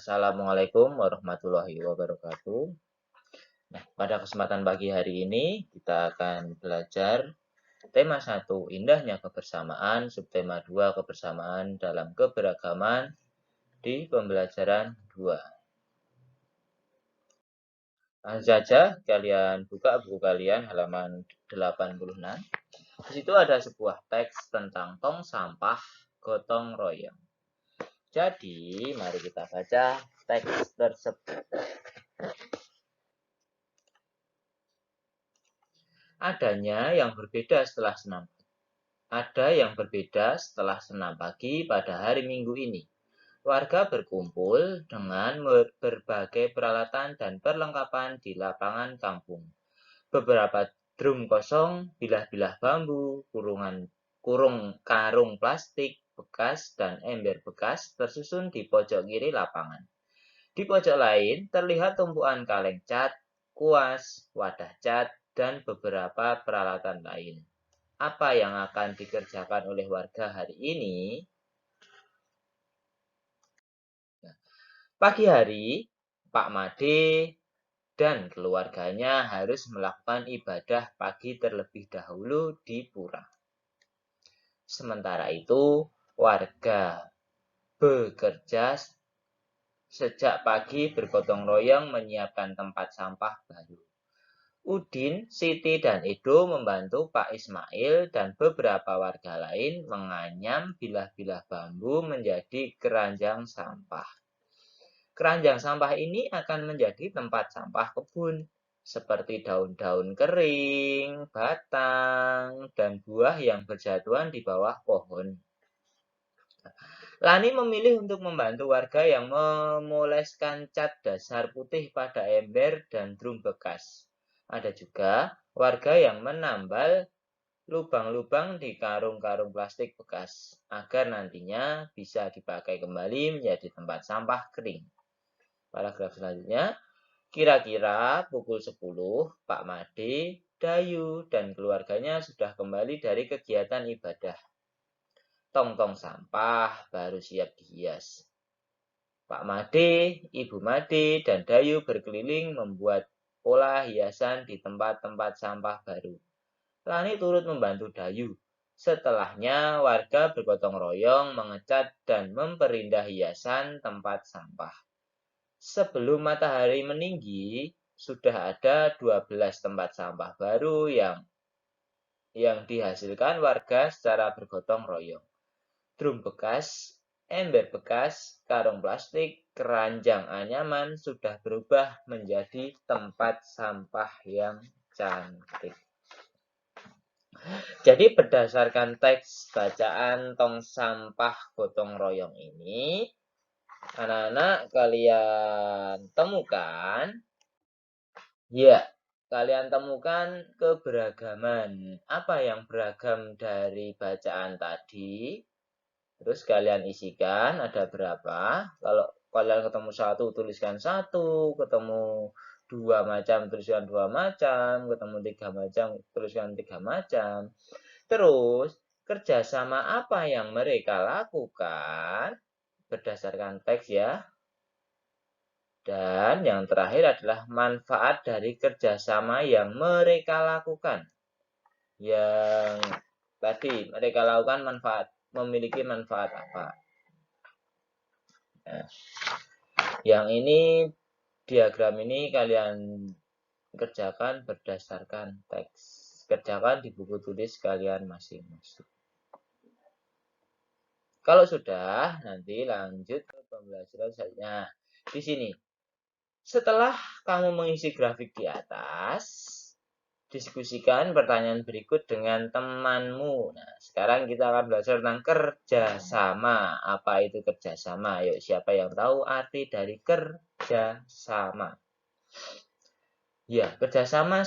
Assalamualaikum warahmatullahi wabarakatuh. Nah, pada kesempatan pagi hari ini kita akan belajar tema 1, indahnya kebersamaan, subtema 2, kebersamaan dalam keberagaman di pembelajaran 2. Langsung saja kalian buka buku kalian halaman 86. Di situ ada sebuah teks tentang tong sampah gotong royong. Jadi, mari kita baca teks tersebut. Ada yang berbeda setelah senam pagi pada hari Minggu ini. Warga berkumpul dengan berbagai peralatan dan perlengkapan di lapangan kampung. Beberapa drum kosong, bilah-bilah bambu, karung plastik bekas, dan ember bekas tersusun di pojok kiri lapangan. Di pojok lain terlihat tumpukan kaleng cat, kuas, wadah cat, dan beberapa peralatan lain. Apa yang akan dikerjakan oleh warga hari ini? Pagi hari, Pak Made dan keluarganya harus melakukan ibadah pagi terlebih dahulu di pura. Sementara itu, warga bekerja sejak pagi bergotong royong menyiapkan tempat sampah baru. Udin, Siti, dan Edo membantu Pak Ismail dan beberapa warga lain menganyam bilah-bilah bambu menjadi keranjang sampah. Keranjang sampah ini akan menjadi tempat sampah kebun, seperti daun-daun kering, batang, dan buah yang berjatuhan di bawah pohon. Lani memilih untuk membantu warga yang memoleskan cat dasar putih pada ember dan drum bekas. Ada juga warga yang menambal lubang-lubang di karung-karung plastik bekas, agar nantinya bisa dipakai kembali menjadi tempat sampah kering. Paragraf selanjutnya, kira-kira pukul 10, Pak Made, Dayu, dan keluarganya sudah kembali dari kegiatan ibadah. Tong-tong sampah baru siap dihias. Pak Made, Ibu Made, dan Dayu berkeliling membuat pola hiasan di tempat-tempat sampah baru. Lani turut membantu Dayu. Setelahnya, warga bergotong royong mengecat dan memperindah hiasan tempat sampah. Sebelum matahari meninggi, sudah ada 12 tempat sampah baru yang dihasilkan warga secara bergotong royong. Drum bekas, ember bekas, karung plastik, keranjang anyaman sudah berubah menjadi tempat sampah yang cantik. Jadi berdasarkan teks bacaan tong sampah gotong royong ini, anak-anak kalian temukan, kalian temukan keberagaman. Apa yang beragam dari bacaan tadi? Terus kalian isikan ada berapa. Kalau kalian ketemu 1, tuliskan 1. Ketemu 2 macam, tuliskan 2 macam. Ketemu 3 macam, tuliskan 3 macam. Terus, kerjasama apa yang mereka lakukan? Berdasarkan teks ya. Dan yang terakhir adalah manfaat dari kerjasama yang mereka lakukan. Yang tadi mereka lakukan memiliki manfaat apa? Nah, yang ini diagram ini kalian kerjakan berdasarkan teks. Kerjakan di buku tulis kalian masing-masing. Kalau sudah, nanti lanjut ke pembelajaran selanjutnya. Di sini, setelah kamu mengisi grafik di atas, diskusikan pertanyaan berikut dengan temanmu. Nah, sekarang kita akan belajar tentang kerjasama. Apa itu kerjasama? Yuk, siapa yang tahu arti dari kerjasama? Ya, kerjasama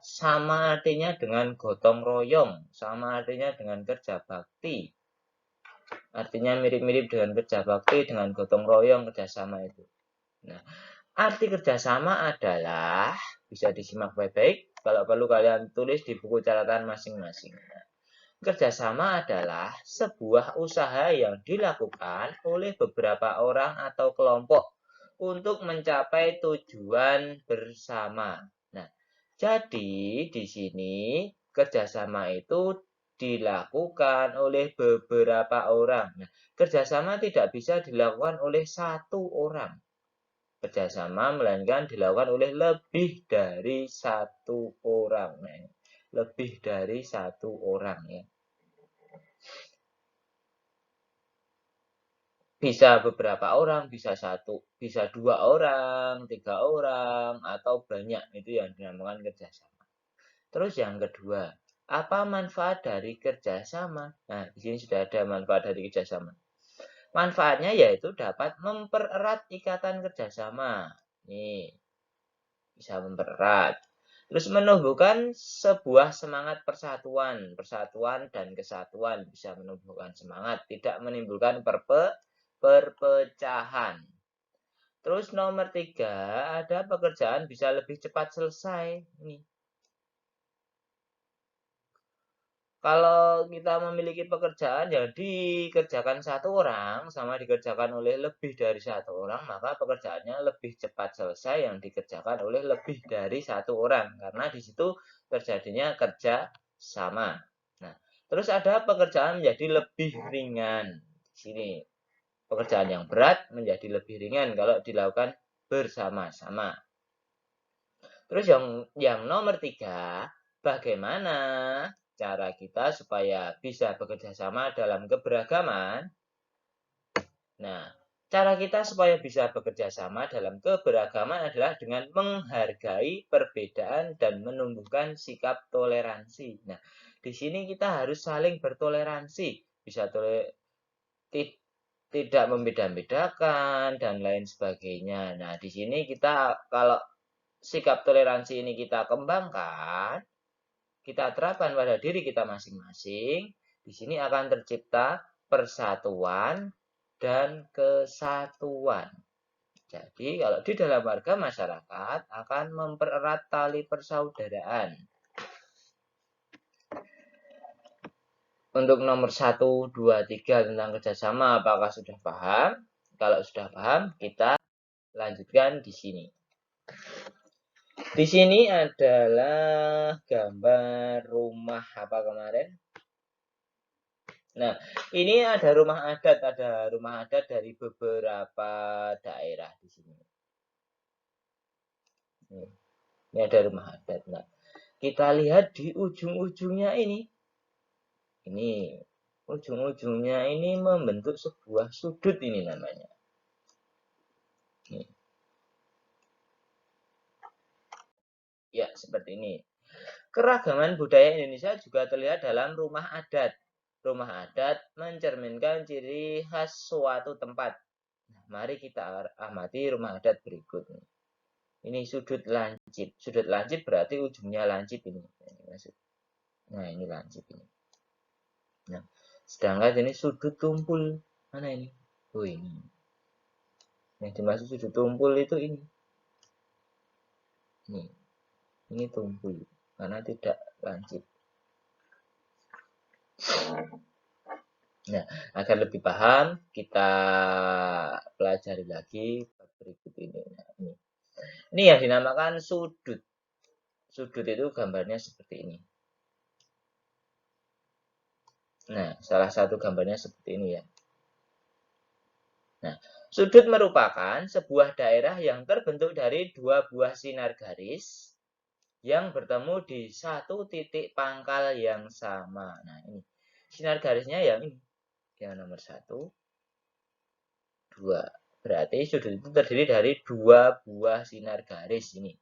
sama artinya dengan gotong royong. Sama artinya dengan kerja bakti. Artinya mirip-mirip dengan kerja bakti, dengan gotong royong, kerjasama itu. Nah, arti kerjasama adalah, bisa disimak baik-baik, kalau perlu kalian tulis di buku catatan masing-masing. Nah, kerjasama adalah sebuah usaha yang dilakukan oleh beberapa orang atau kelompok untuk mencapai tujuan bersama. Nah, jadi di sini kerjasama itu dilakukan oleh beberapa orang. Nah, kerjasama tidak bisa dilakukan oleh satu orang. Kerjasama melainkan dilakukan oleh lebih dari satu orang. Nah, lebih dari satu orang ya. Bisa beberapa orang, bisa satu, bisa 2 orang, 3 orang, atau banyak. Itu yang dinamakan kerjasama. Terus yang kedua, apa manfaat dari kerjasama? Nah, di sini sudah ada manfaat dari kerjasama. Manfaatnya yaitu dapat mempererat ikatan kerjasama. Nih, bisa mempererat. Terus menumbuhkan sebuah semangat persatuan. Persatuan dan kesatuan bisa menumbuhkan semangat, tidak menimbulkan perpecahan. Terus nomor 3, ada pekerjaan bisa lebih cepat selesai. Nih. Kalau kita memiliki pekerjaan yang dikerjakan satu orang sama dikerjakan oleh lebih dari satu orang, maka pekerjaannya lebih cepat selesai yang dikerjakan oleh lebih dari satu orang. Karena di situ terjadinya kerja sama. Nah, terus ada pekerjaan menjadi lebih ringan. Di sini pekerjaan yang berat menjadi lebih ringan kalau dilakukan bersama-sama. Terus yang nomor 3, bagaimana cara kita supaya bisa bekerja sama dalam keberagaman? Nah, cara kita supaya bisa bekerja sama dalam keberagaman adalah dengan menghargai perbedaan dan menumbuhkan sikap toleransi. Nah, di sini kita harus saling bertoleransi, bisa tidak membeda-bedakan dan lain sebagainya. Nah, di sini kita kalau sikap toleransi ini kita kembangkan, kita terapkan pada diri kita masing-masing, di sini akan tercipta persatuan dan kesatuan. Jadi, kalau di dalam warga masyarakat akan mempererat tali persaudaraan. Untuk nomor 1, 2, 3 tentang kerjasama, apakah sudah paham? Kalau sudah paham, kita lanjutkan di sini. Di sini adalah gambar rumah apa kemarin? Nah, ini ada rumah adat dari beberapa daerah di sini. Ini ada rumah adat. Nah, kita lihat di ujung-ujungnya ini. Ini ujung-ujungnya ini membentuk sebuah sudut ini namanya. Nih. Ya, seperti ini. Keragaman budaya Indonesia juga terlihat dalam rumah adat. Rumah adat mencerminkan ciri khas suatu tempat. Nah, mari kita amati rumah adat berikut. Ini sudut lancip. Sudut lancip berarti ujungnya lancip ini. Nah, ini lancip ini. Nah, sedangkan ini sudut tumpul. Mana ini? Oh, ini. Yang dimaksud sudut tumpul itu ini. Ini tumpul karena tidak lancip. Nah, agar lebih paham, kita pelajari lagi berikut ini. Nah, ini yang dinamakan sudut. Sudut itu gambarnya seperti ini. Nah, salah satu gambarnya seperti ini ya. Nah, sudut merupakan sebuah daerah yang terbentuk dari dua buah sinar garis yang bertemu di satu titik pangkal yang sama. Nah, ini sinar garisnya yang ini. Yang nomor 1, 2. Berarti sudut itu terdiri dari dua buah sinar garis ini.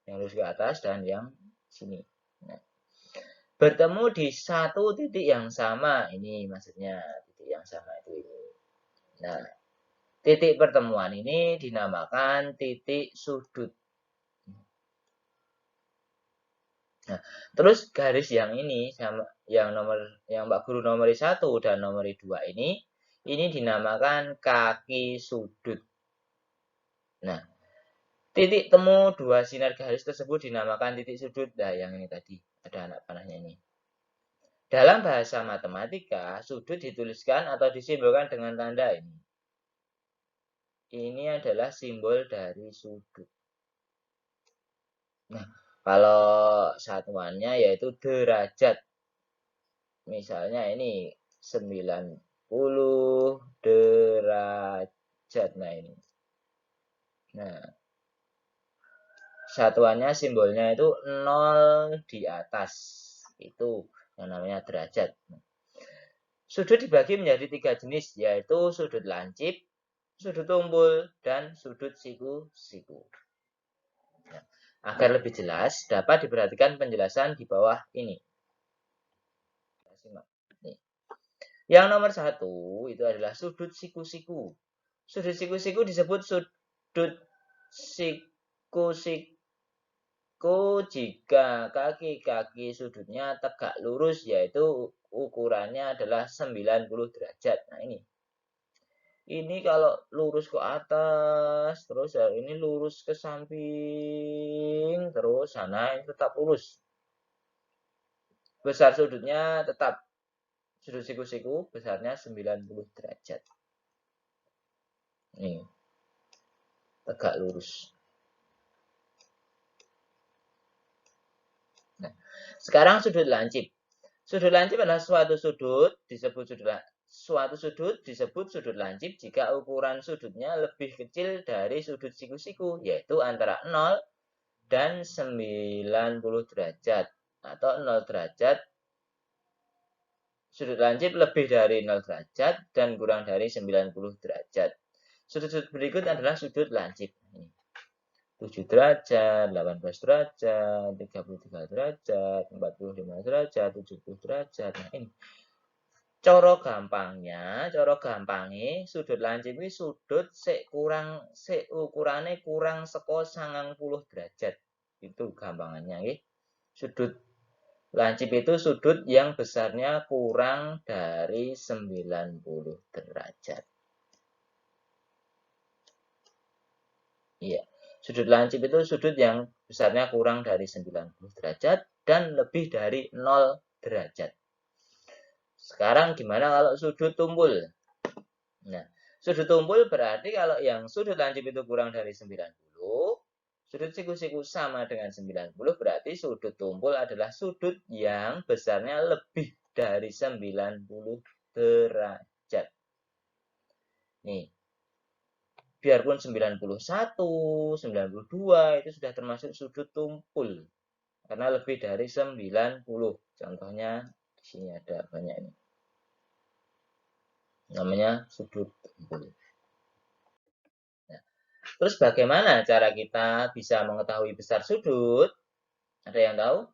Yang lurus ke atas dan yang sini. Nah, bertemu di satu titik yang sama. Ini maksudnya titik yang sama itu ini. Nah, titik pertemuan ini dinamakan titik sudut. Nah, terus garis yang ini sama yang Pak Guru nomor 1 dan nomor 2 ini dinamakan kaki sudut. Nah, titik temu dua sinar garis tersebut dinamakan titik sudut. Nah, yang ini tadi ada anak panahnya ini. Dalam bahasa matematika, sudut dituliskan atau disimbolkan dengan tanda ini. Ini adalah simbol dari sudut. Nah, kalau satuannya yaitu derajat. Misalnya ini 90 derajat. Nah, ini. Nah, satuannya simbolnya itu 0 di atas. Itu yang namanya derajat. Sudut dibagi menjadi 3 jenis, yaitu sudut lancip, sudut tumpul, dan sudut siku-siku. Nah, agar lebih jelas, dapat diperhatikan penjelasan di bawah ini. Yang nomor 1 itu adalah sudut siku-siku. Sudut siku-siku disebut sudut siku-siku jika kaki-kaki sudutnya tegak lurus, yaitu ukurannya adalah 90 derajat. Nah, ini kalau lurus ke atas, terus ini lurus ke samping, terus sana ini tetap lurus. Besar sudutnya tetap sudut siku-siku besarnya 90 derajat. Nih, tegak lurus. Nah, sekarang sudut lancip. Sudut lancip adalah suatu sudut disebut sudut lancip jika ukuran sudutnya lebih kecil dari sudut siku-siku, yaitu antara 0 dan 90 derajat atau 0 derajat. Sudut lancip lebih dari 0 derajat dan kurang dari 90 derajat. Sudut-sudut berikut adalah sudut lancip. 7 derajat, 18 derajat, 33 derajat, 45 derajat, 70 derajat. Nah, ini. Coro gampangnya sudut lancip ini sudut ukurane kurang seko 90 derajat. Itu gampangannya nggih. Sudut lancip itu sudut yang besarnya kurang dari 90 derajat. Iya. Sudut lancip itu sudut yang besarnya kurang dari 90 derajat dan lebih dari 0 derajat. Sekarang gimana kalau sudut tumpul? Nah, sudut tumpul berarti kalau yang sudut lancip itu kurang dari 90, sudut siku-siku sama dengan 90, berarti sudut tumpul adalah sudut yang besarnya lebih dari 90 derajat. Nih, biarpun 91, 92 itu sudah termasuk sudut tumpul. Karena lebih dari 90. Contohnya di sini ada banyak ini. Namanya sudut tumpul. Nah, terus bagaimana cara kita bisa mengetahui besar sudut? Ada yang tahu?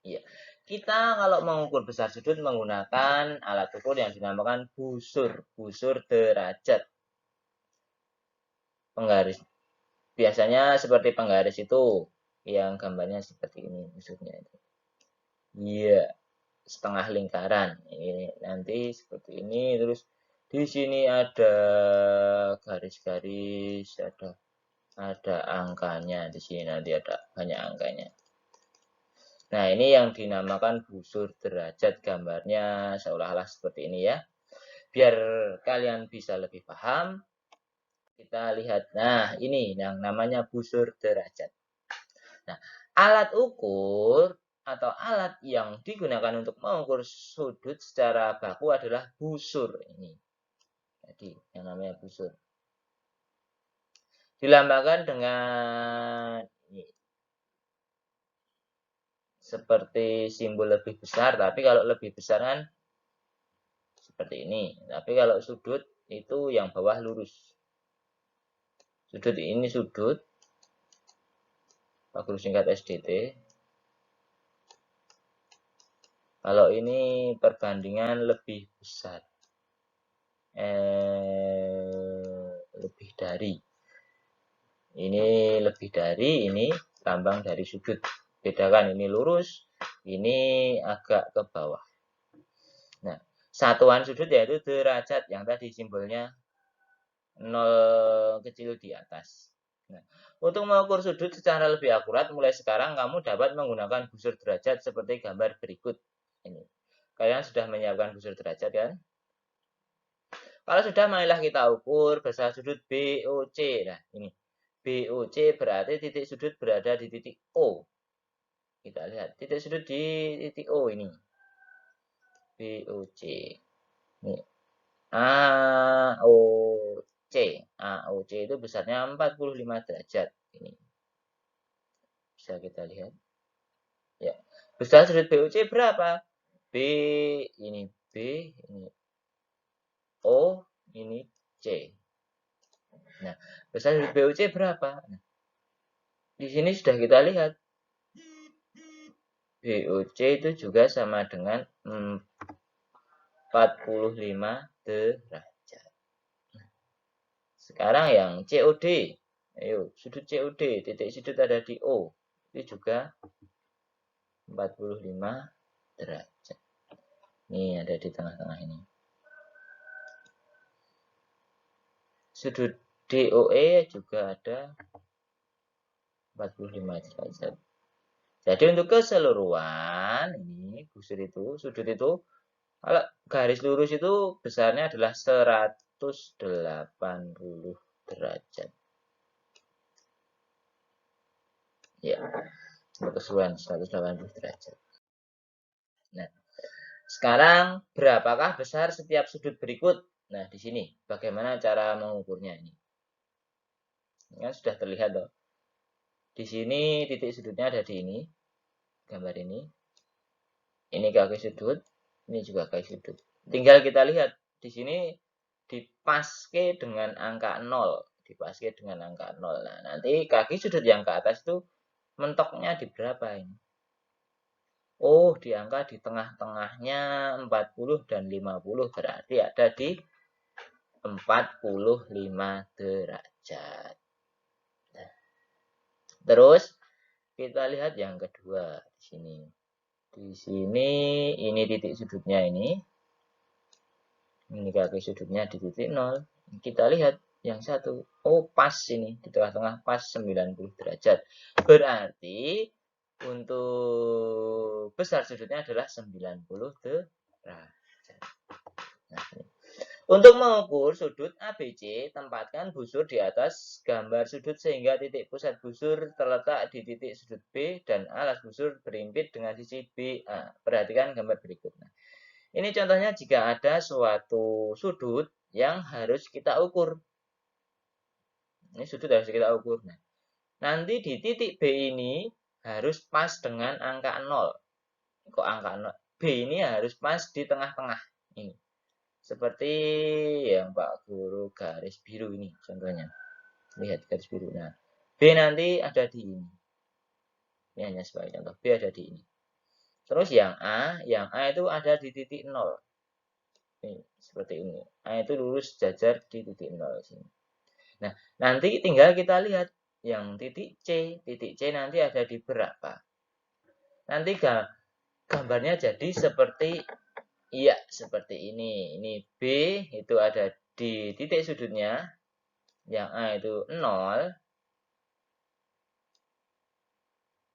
Iya. Kita kalau mengukur besar sudut menggunakan alat ukur yang dinamakan busur derajat. Penggaris. Biasanya seperti penggaris itu yang gambarnya seperti ini busurnya itu. Iya, setengah lingkaran. Ini nanti seperti ini, terus di sini ada garis-garis, ada angkanya di sini, nanti ada banyak angkanya. Nah, ini yang dinamakan busur derajat, gambarnya seolah-olah seperti ini ya. Biar kalian bisa lebih paham, kita lihat. Nah, ini yang namanya busur derajat. Nah, alat ukur atau alat yang digunakan untuk mengukur sudut secara baku adalah busur ini. Jadi, yang namanya busur. Dilambangkan dengan ini. Seperti simbol lebih besar, tapi kalau lebih besar kan seperti ini. Tapi kalau sudut itu yang bawah lurus. Sudut ini sudut. Pak Guru singkat SDT. Kalau ini perbandingan lebih besar. Lebih dari. Ini lebih dari, ini lambang dari sudut. Bedakan ini lurus, ini agak ke bawah. Nah, satuan sudut yaitu derajat yang tadi simbolnya 0 kecil di atas. Nah, untuk mengukur sudut secara lebih akurat, mulai sekarang kamu dapat menggunakan busur derajat seperti gambar berikut ini. Kalian sudah menyiapkan busur derajat kan? Kalau sudah, marilah kita ukur besar sudut BOC. Nah, ini BOC berarti titik sudut berada di titik O. Kita lihat titik sudut di titik O ini. BOC. Ini AOC. AOC itu besarnya 45 derajat. Ini bisa kita lihat. Ya. Besar sudut BOC berapa? B, ini B, ini O, ini C. Nah, besar sudut BOC berapa? Nah, di sini sudah kita lihat. BOC itu juga sama dengan 45 derajat. Sekarang yang COD. Ayo, sudut COD, titik sudut ada di O. Itu juga 45 derajat. Ini ada di tengah-tengah ini. Sudut DOE juga ada 45 derajat. Jadi untuk keseluruhan, ini busur itu, sudut itu, kalau garis lurus itu besarnya adalah 180 derajat. Ya, untuk keseluruhan 180 derajat. Nah, sekarang berapakah besar setiap sudut berikut? Nah, di sini bagaimana cara mengukurnya ini? Ini kan sudah terlihat loh. Di sini titik sudutnya ada di ini, gambar ini. Ini kaki sudut, ini juga kaki sudut. Tinggal kita lihat di sini dipaske dengan angka 0, dipaske dengan angka 0. Nah, nanti kaki sudut yang ke atas itu mentoknya di berapa ini? Oh, di angka di tengah-tengahnya 40 dan 50, berarti ada di 45 derajat. Nah, terus kita lihat yang kedua di sini. Di sini ini titik sudutnya ini. Ini kaki sudutnya di titik 0. Kita lihat yang satu. Oh, pas ini. Di tengah-tengah pas 90 derajat. Berarti untuk besar sudutnya adalah 90 derajat. Nah, ini. Untuk mengukur sudut ABC, tempatkan busur di atas gambar sudut sehingga titik pusat busur terletak di titik sudut B dan alas busur berimpit dengan sisi BA. Perhatikan gambar berikut. Nah, ini contohnya jika ada suatu sudut yang harus kita ukur. Ini sudut harus kita ukur. Nah, nanti di titik B ini harus pas dengan angka 0. Kok angka 0? B ini harus pas di tengah-tengah. Ini. Seperti yang Pak Guru garis biru ini contohnya. Lihat garis biru. Nah, B nanti ada di ini. Ini hanya sebagai contoh. B ada di ini. Terus yang A itu ada di titik 0. Ini, seperti ini. A itu lurus jajar di titik 0 sini. Nah, nanti tinggal kita lihat yang titik C. Titik C nanti ada di berapa. Nanti gambarnya jadi seperti iya, seperti ini. Ini B itu ada di titik sudutnya. Yang A itu 0.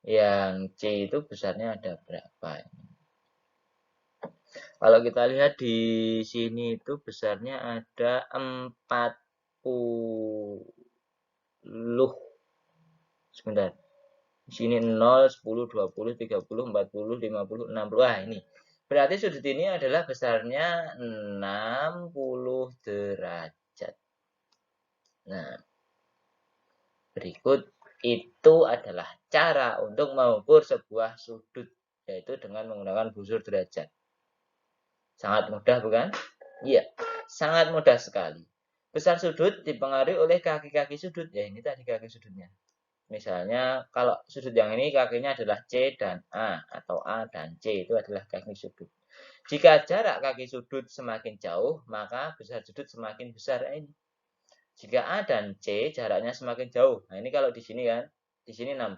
Yang C itu besarnya ada berapa. Kalau kita lihat di sini itu besarnya ada 40. Sebentar. Di sini 0, 10, 20, 30, 40, 50, 60. Wah, ini. Berarti sudut ini adalah besarnya 60 derajat. Nah, berikut itu adalah cara untuk mengukur sebuah sudut, yaitu dengan menggunakan busur derajat. Sangat mudah, bukan? Iya, sangat mudah sekali. Besar sudut dipengaruhi oleh kaki-kaki sudut. Ya, ini tadi kaki sudutnya. Misalnya, kalau sudut yang ini kakinya adalah C dan A, atau A dan C itu adalah kaki sudut. Jika jarak kaki sudut semakin jauh, maka besar sudut semakin besar ini. Jika A dan C jaraknya semakin jauh. Nah, ini kalau di sini kan, di sini 60.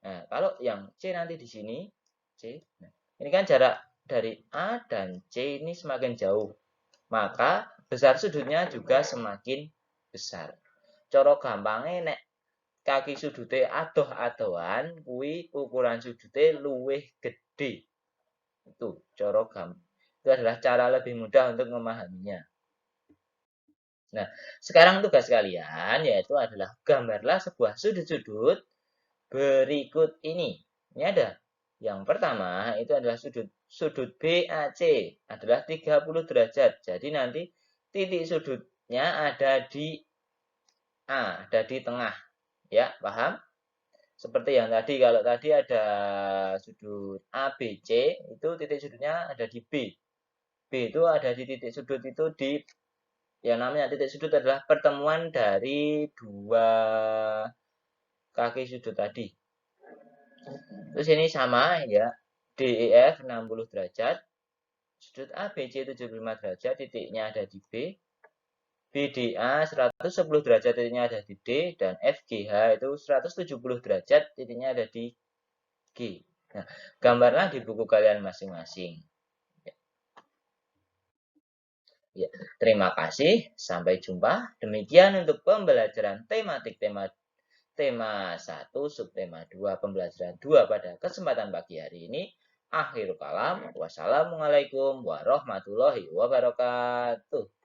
Nah, kalau yang C nanti di sini, C. Nah, ini kan jarak dari A dan C ini semakin jauh. Maka besar sudutnya juga semakin besar. Cara gampangnya nek kaki sudute adoh-adohan kuwi ukuran sudute luwih gede. Itu cara gampang. Itu adalah cara lebih mudah untuk memahaminya. Nah, sekarang tugas kalian yaitu adalah gambarlah sebuah sudut-sudut berikut ini. Ini ada. Yang pertama itu adalah sudut BAC adalah 30 derajat. Jadi nanti titik sudutnya ada di A, ada di tengah. Ya, paham? Seperti yang tadi, kalau tadi ada sudut ABC, itu titik sudutnya ada di B. B itu ada di titik sudut itu di, yang namanya titik sudut adalah pertemuan dari dua kaki sudut tadi. Terus ini sama ya, DEF 60 derajat, sudut ABC 75 derajat, titiknya ada di B. BDA 110 derajat, titiknya ada di D, dan FGH itu 170 derajat, titiknya ada di G. Nah, gambarlah di buku kalian masing-masing. Ya, terima kasih. Sampai jumpa. Demikian untuk pembelajaran tematik tema 1, subtema 2, pembelajaran 2 pada kesempatan pagi hari ini. Akhirul kalam. Wassalamualaikum warahmatullahi wabarakatuh.